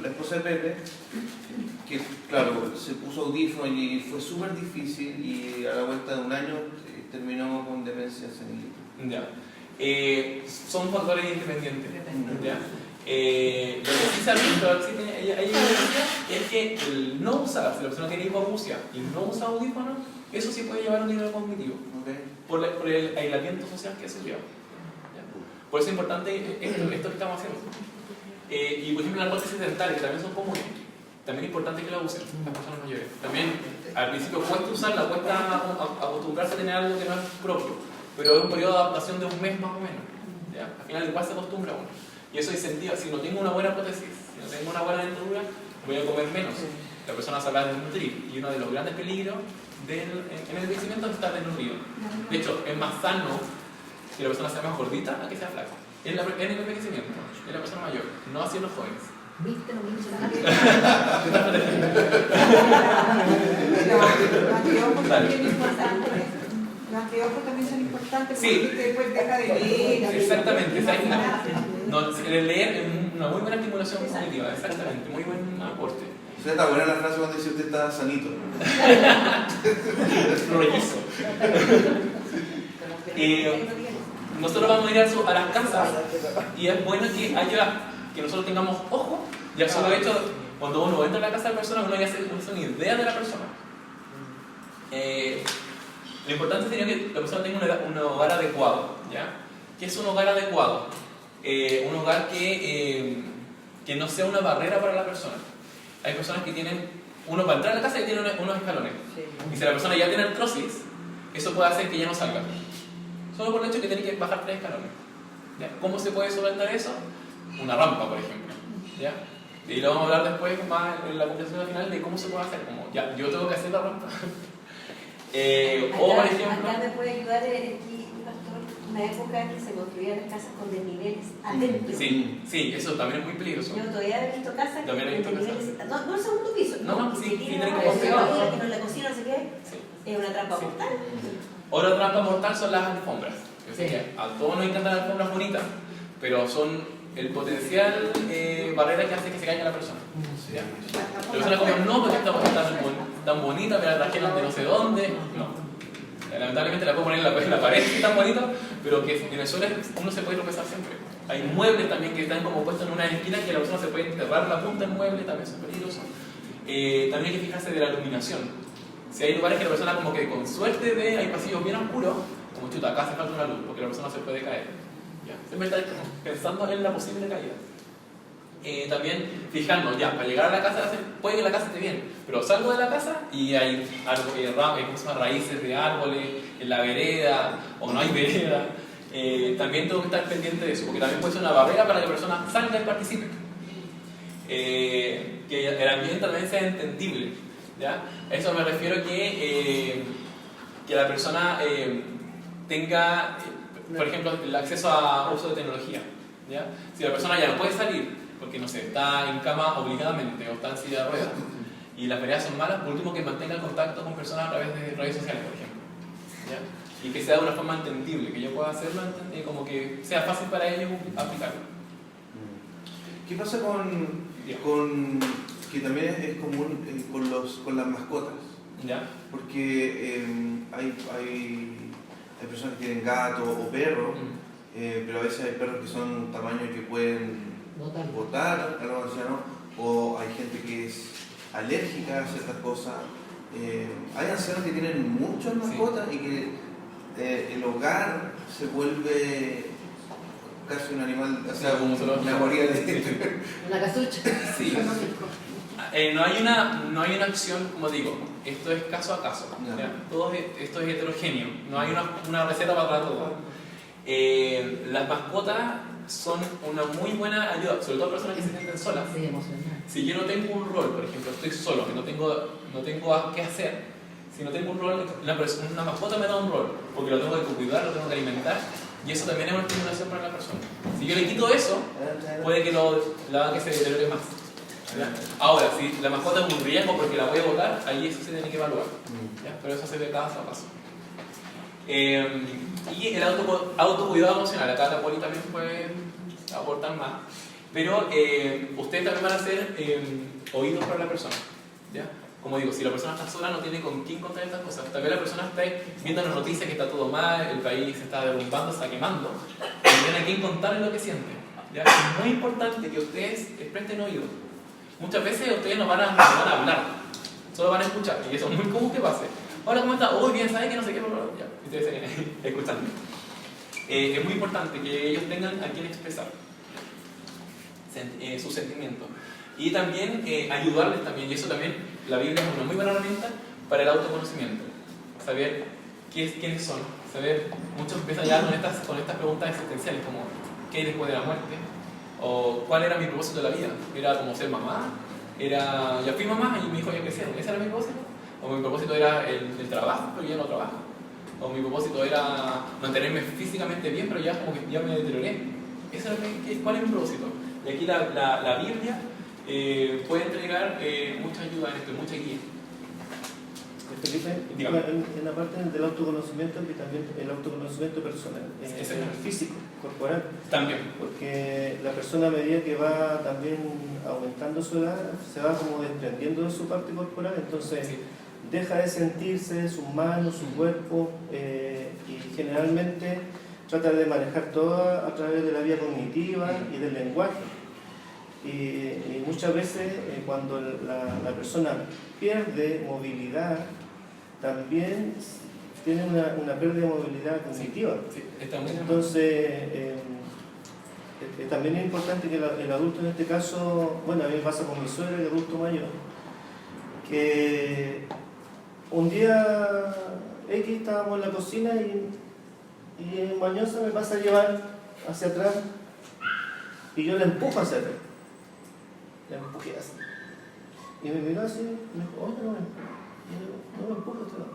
la esposa de Pepe, que claro, se puso audífono y fue súper difícil y a la vuelta de un año terminó con demencia senil. Ya. Son factores independientes. ¿Ya? Lo que sí se ha visto es que el no usar, si la persona tiene hipoacusia y no usa audífonos, eso sí puede llevar a un nivel cognitivo, Okay. por el aislamiento social que se lleva. ¿Ya? Por eso es importante esto que estamos haciendo. Y por ejemplo las prótesis dentales, que también son comunes, también es importante que la usen las personas mayores. También al principio cuesta usarla, cuesta acostumbrarse a tener algo que no es propio, pero es un periodo de adaptación de un mes más o menos. ¿Ya? Al final igual se acostumbra uno. Y eso incentiva, si no tengo una buena prótesis, si no tengo una buena dentadura, voy a comer menos. La persona se va a desnutrir. Y uno de los grandes peligros en el envejecimiento es estar desnutrido. De hecho, es más sano que la persona sea más gordita a que sea flaca. En el envejecimiento, en la persona mayor, no así en los jóvenes. ¿Viste? No me Los anteojos también importantes. Los anteojos también son importantes porque Sí. después deja de leer. Exactamente, el leer es una muy buena estimulación cognitiva, exactamente, muy buen aporte. Usted está buena la frase cuando dice usted está sanito. Rollizo. Nosotros vamos a ir a las casas y es bueno que nosotros tengamos ojo, ya solo hecho, cuando uno entra a la casa de la persona, uno ya hace una idea de la persona. Lo importante sería que la persona tenga un hogar adecuado, ¿ya? ¿Qué es un hogar adecuado? Un hogar que no sea una barrera para la persona. Hay personas que tienen, uno para entrar a la casa y tiene unos escalones. Y si la persona ya tiene artrosis, eso puede hacer que ya no salga. Solo por el hecho de que tiene que bajar 3 escalones. ¿Ya? ¿Cómo se puede solventar eso? Una rampa, por ejemplo. ¿Ya? Y lo vamos a hablar después, más en la conversación final, de cómo se puede hacer. Como, ya, yo tengo que hacer la rampa. O por ejemplo... Acá me puede ayudar aquí, pastor, una época en que se construían las casas con desniveles adentro. Sí, eso también es muy peligroso. Yo todavía he visto casas También he visto con casas. desniveles, no el segundo piso, No, sí, que sí, tienen tienen una que cocina, construir. que no en la cocina no sé qué, Sí. es una trampa Sí. mortal. Otra trampa mortal son las alfombras. Yo sé que a todos nos encantan las alfombras bonitas, pero son el potencial barrera que hace que se caiga la persona. ¿Ya? La persona como, no, porque esta cosa tan bonita, me la trajeron de no sé dónde. No. Lamentablemente la puedo poner en la pared, que es tan bonita, pero que en el suelo uno se puede tropezar siempre. Hay muebles también que están como puestos en una esquina que la persona se puede enterrar la punta del mueble, también son peligrosos. También hay que fijarse de la iluminación. Si hay lugares que la persona como que con suerte hay pasillos bien oscuros, como chuta, acá hace falta una luz, porque la persona se puede caer. ¿Ya? Siempre está como pensando en la posible caída. También fijarnos, ya, para llegar a la casa, puede que la casa esté bien, pero salgo de la casa y hay raíces de árboles en la vereda, o no hay vereda. También tengo que estar pendiente de eso, porque también puede ser una barrera para que la persona salga y participe. Que el ambiente también sea entendible. ¿Ya? A eso me refiero que la persona tenga, por ejemplo, el acceso a uso de tecnología. ¿Ya? Si la persona ya no puede salir, porque no sé, está en cama obligadamente o está en silla de ruedas y las veredas son malas, por último que mantenga el contacto con personas a través de redes sociales, por ejemplo. ¿Ya? Y que sea de una forma entendible, que yo pueda hacerlo, como que sea fácil para ellos aplicarlo. ¿Qué pasa con que también es común con las mascotas. ¿Ya? Porque hay personas que tienen gatos o perros, pero a veces hay perros que son tamaños que pueden botar a los ancianos, o hay gente que es alérgica a ciertas cosas. Hay ancianos que tienen muchas mascotas y que el hogar se vuelve casi un animal, o sea, como una guarida de... Una casucha. Sí. No hay una acción, como digo, esto es caso a caso. Esto es heterogéneo, no hay una receta para todo. Las mascotas son una muy buena ayuda, sobre todo personas que se sienten solas. Sí, emocional. Si yo no tengo un rol, por ejemplo, estoy solo, que no tengo qué hacer, si no tengo un rol, una mascota me da un rol, porque lo tengo que cuidar, lo tengo que alimentar, y eso también es una estimulación para la persona. Si yo le quito eso, puede que la haga que se deteriore más. ¿Ya? Ahora, si la mascota es un riesgo porque la voy a botar, ahí eso se tiene que evaluar. ¿Ya? Pero eso se ve caso a caso. Y el autocuidado emocional, acá la Poli también puede aportar más. Pero ustedes también van a ser oídos para la persona. ¿Ya? Como digo, si la persona está sola, no tiene con quién contar estas cosas. Tal vez la persona está viendo las noticias que está todo mal, el país se está derrumbando, se está quemando, y tiene a quién contarle lo que siente. ¿Ya? Es muy importante que ustedes les presten oído. Muchas veces ustedes no van a hablar, solo van a escuchar, y eso es muy común que pase. Hola, ¿cómo estás? Uy, bien, ¿sabes que no sé qué? Ya, ustedes siguen escuchando. Es muy importante que ellos tengan a quien expresar sus sentimientos. Y también ayudarles también, y eso también, la Biblia es una muy buena herramienta para el autoconocimiento. Saber quiénes son, saber, muchos empiezan ya con estas preguntas existenciales, como ¿qué hay después de la muerte? O ¿cuál era mi propósito de la vida? ¿Era como ser mamá? Ya fui mamá y mi hijo ya crecieron, ¿ese era mi propósito? ¿O mi propósito era el trabajo, pero ya no trabajo? ¿O mi propósito era mantenerme físicamente bien, pero ya como que ya me deterioré? ¿Cuál es mi propósito? Y aquí la Biblia puede entregar mucha ayuda en esto, mucha guía. Felipe, en la parte del autoconocimiento y también el autoconocimiento personal, físico, corporal. También. Porque la persona a medida que va también aumentando su edad, se va como desprendiendo de su parte corporal, entonces deja de sentirse sus manos, su cuerpo, y generalmente trata de manejar todo a través de la vía cognitiva y del lenguaje. Y muchas veces cuando la persona pierde movilidad, también tiene una pérdida de movilidad cognitiva. Entonces, también es importante que el adulto en este caso, bueno, a mí me pasa con mi suegra, el adulto mayor, que un día X estábamos en la cocina y en Mañosa me pasa a llevar hacia atrás y yo le empujo hacia atrás. Le empujé así. Y me miró así, me dijo, oye, no me empujes hasta atrás.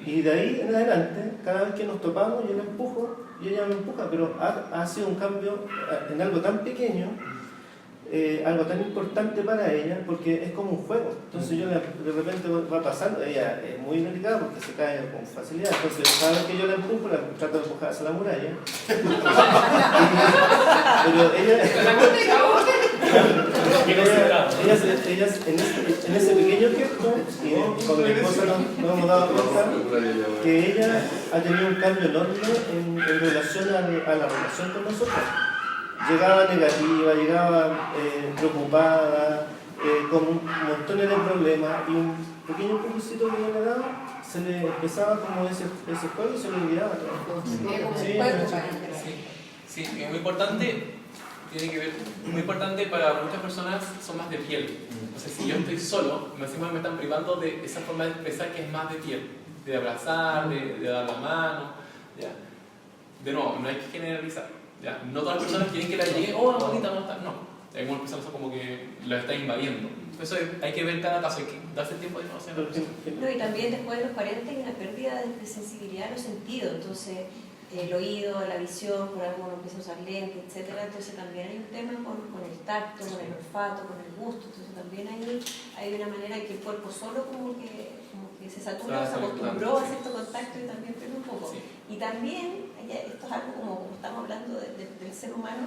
Y de ahí en adelante, cada vez que nos topamos, yo le empujo y ella me empuja, pero ha sido un cambio en algo tan pequeño, algo tan importante para ella, porque es como un juego. Entonces yo de repente va pasando, ella es muy delicada porque se cae con facilidad, entonces cada vez que yo la empujo, la trato de empujar hacia la muralla. Pero ella en ese pequeño gesto, y con mi esposa nos hemos dado cuenta que ella ha tenido un cambio enorme en relación a la relación con nosotros. Llegaba negativa, llegaba preocupada, con montones de problemas, y un pequeño poquito que yo le daba, se le empezaba como ese juego y se le olvidaba todo. Sí, es muy importante. Tiene que ver, muy importante para muchas personas, son más de piel. Entonces, si yo estoy solo, me están privando de esa forma de expresar que es más de piel, de abrazar, de dar la mano. ¿Ya? De nuevo, no hay que generalizar. ¿Ya? No todas las personas quieren que la llegue, oh, bonita, no está. No, hay algunas personas como que la están invadiendo. Eso hay que ver cada caso, hay que darse tiempo de conocer. No, y también después de los 40 hay una pérdida de sensibilidad en los sentidos. Entonces, el oído, la visión, por algo uno empieza a usar lentes, etc. Entonces también hay un tema con el tacto, con el olfato, con el gusto. Entonces también hay una manera en que el cuerpo solo como que se satura, se acostumbró a cierto contacto y también pierde un poco. Sí. Y también, esto es algo como estamos hablando del ser humano,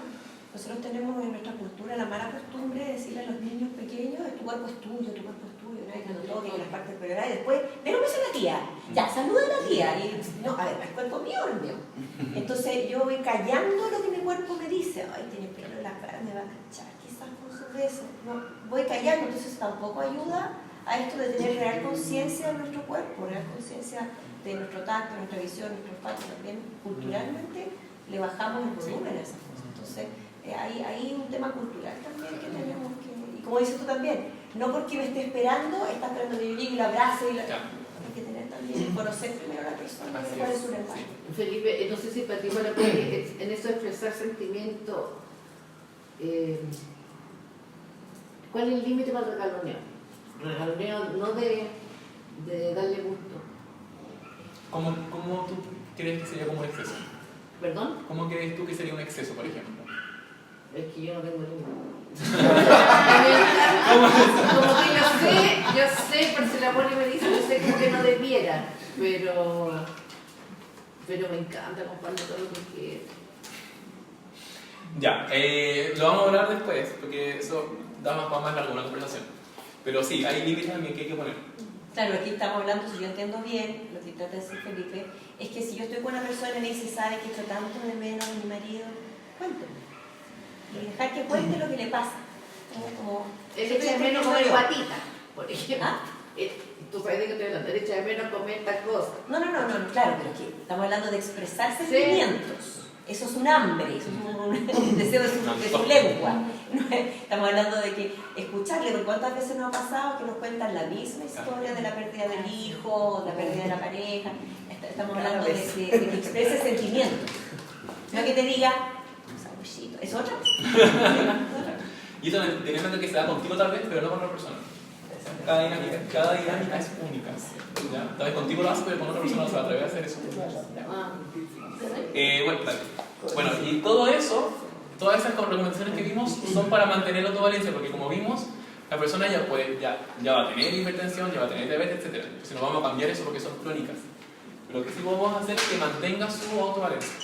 Nosotros tenemos en nuestra cultura la mala costumbre de decirle a los niños pequeños, tu cuerpo es tuyo, nadie te lo toque, en las partes pegaradas, y después, pero me dice la tía, ya, saluda a la tía, y no, a ver, ¿el cuerpo mío o el mío? Entonces yo voy callando lo que mi cuerpo me dice, ay, tiene pelo en la cara, me va a cachar, quizás con su beso, no, voy callando, entonces tampoco ayuda a esto de tener real conciencia de nuestro cuerpo, real conciencia de nuestro tacto, nuestra visión, nuestro olfato, también culturalmente le bajamos el volumen a esas cosas. Entonces, hay un tema cultural también que tenemos que, y como dices tú también, no porque me esté esperando, está esperando que yo llegue y la abrace, hay que tener también, conocer primero a la persona, cuál es su lenguaje. Felipe, no sé si para ti, en eso de expresar sentimiento, ¿cuál es el límite para el regaloneo? Regaloneo no de darle gusto. ¿Cómo tú crees que sería como un exceso? ¿Perdón? ¿Cómo crees tú que sería un exceso, por ejemplo? Es que yo no tengo límite. Como que yo sé, por si la pone me dice, yo sé como que no debiera, pero me encanta compartir todo lo que quiero. Ya, lo vamos a hablar después, porque eso da más largo una conversación. Pero sí, hay límites también que hay que poner. Claro, aquí estamos hablando, si yo entiendo bien, lo que trata de decir Felipe, es que si yo estoy con una persona y me dice, sabe que echo tanto de menos a mi marido, cuénteme. Y dejar que cuente lo que le pasa. Como Él echa de menos comer guatita, por ejemplo. Tú sabes de qué estoy hablando, él echa de menos comer tal cosa. No, claro, pero es que estamos hablando de expresar sentimientos. Eso es un hambre, eso es un deseo de su lengua. Estamos hablando de que escucharle, porque cuántas veces nos ha pasado que nos cuentan la misma historia de la pérdida del hijo, la pérdida de la pareja. Estamos hablando de que exprese sentimientos. No que te diga, sabuchito, es otra. Y eso teniendo que se da contigo tal vez, pero no con otra persona. Cada dinámica es única. ¿Ya? Tal vez contigo lo hace, pero con otra persona no se va a atrever a hacer eso. Bueno, y todo eso, todas esas recomendaciones que vimos son para mantener la autovalencia, porque como vimos, la persona ya va a tener hipertensión, ya va a tener diabetes, etc. Si no vamos a cambiar eso porque son crónicas. Lo que sí podemos hacer es que mantenga su autovalencia.